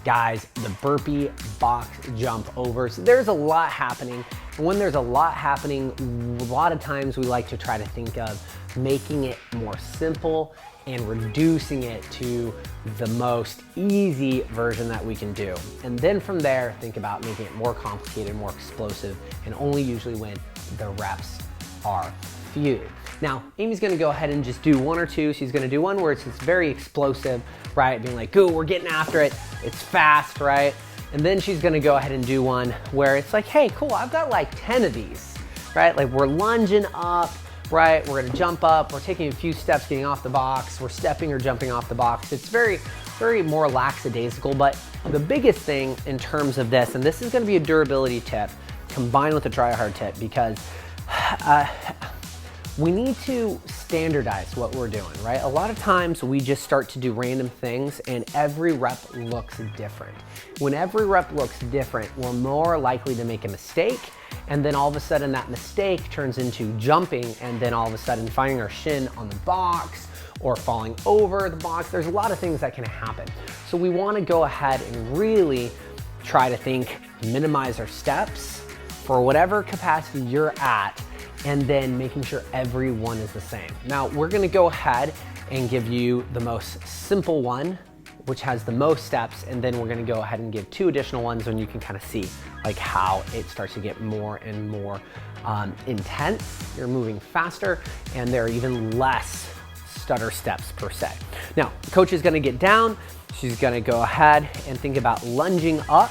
guys, the burpee box jump overs. There's a lot happening. And when there's a lot happening, a lot of times we like to try to think of making it more simple and reducing it to the most easy version that we can do. And then from there, think about making it more complicated, more explosive, and only usually when the reps are few. Now, Amy's gonna go ahead and just do one or two. She's gonna do one where it's very explosive, right? Being like, go, we're getting after it. It's fast, right? And then she's gonna go ahead and do one where it's like, hey, cool, I've got like 10 of these, right? Like we're lunging up, right? We're gonna jump up, we're taking a few steps getting off the box, we're stepping or jumping off the box. It's very, very more lackadaisical, but the biggest thing in terms of this, and this is gonna be a durability tip combined with a try hard tip, because we need to standardize what we're doing, right? A lot of times we just start to do random things and every rep looks different. When every rep looks different, we're more likely to make a mistake, and then all of a sudden that mistake turns into jumping, and then all of a sudden finding our shin on the box or falling over the box. There's a lot of things that can happen. So we wanna go ahead and really try to think, minimize our steps for whatever capacity you're at, and then making sure every one is the same. Now, we're gonna go ahead and give you the most simple one, which has the most steps, and then we're gonna go ahead and give 2 additional ones when you can kind of see like how it starts to get more and more intense. You're moving faster, and there are even less stutter steps per se. Now, coach is gonna get down. She's gonna go ahead and think about lunging up.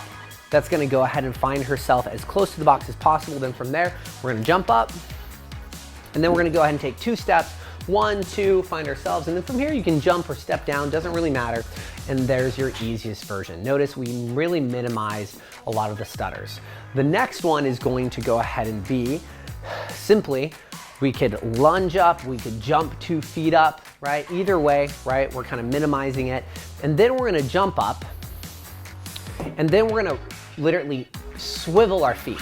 That's gonna go ahead and find herself as close to the box as possible. Then from there, we're gonna jump up, and then we're gonna go ahead and take 2 steps, 1, 2, find ourselves, and then from here you can jump or step down, doesn't really matter, and there's your easiest version. Notice we really minimized a lot of the stutters. The next one is going to go ahead and be simply, we could lunge up, we could jump 2 feet up, right? Either way, right? We're kind of minimizing it, and then we're gonna jump up, and then we're gonna literally swivel our feet.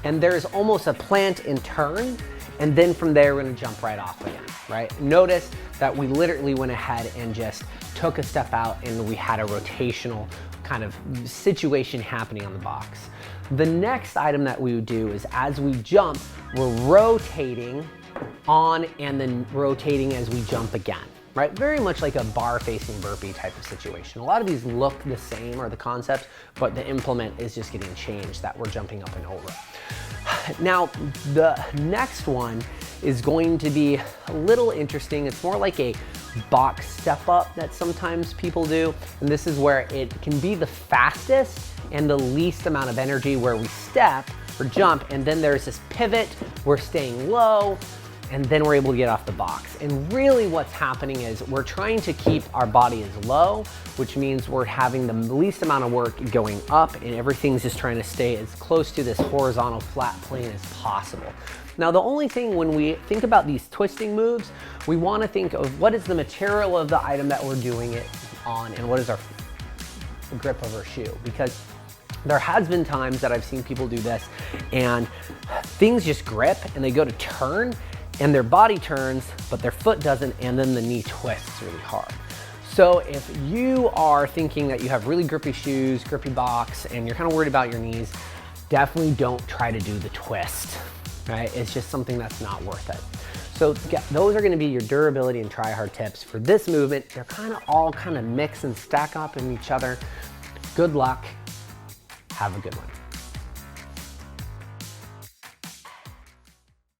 And there's almost a plant and turn, and then from there, we're gonna jump right off again, right? Notice that we literally went ahead and just took a step out, and we had a rotational kind of situation happening on the box. The next item that we would do is as we jump, we're rotating on and then rotating as we jump again, right? Very much like a bar facing burpee type of situation. A lot of these look the same, or the concept, but the implement is just getting changed, that we're jumping up and over. Now, the next one is going to be a little interesting. It's more like a box step up that sometimes people do. And this is where it can be the fastest and the least amount of energy, where we step or jump, and then there's this pivot, we're staying low, and then we're able to get off the box. And really what's happening is we're trying to keep our body as low, which means we're having the least amount of work going up, and everything's just trying to stay as close to this horizontal flat plane as possible. Now, the only thing when we think about these twisting moves, we want to think of what is the material of the item that we're doing it on, and what is our grip of our shoe. Because there has been times that I've seen people do this and things just grip and they go to turn, and their body turns, but their foot doesn't, and then the knee twists really hard. So if you are thinking that you have really grippy shoes, grippy box, and you're kind of worried about your knees, definitely don't try to do the twist, right? It's just something that's not worth it. So those are gonna be your durability and try hard tips for this movement. They're all kind of mix and stack up in each other. Good luck, have a good one.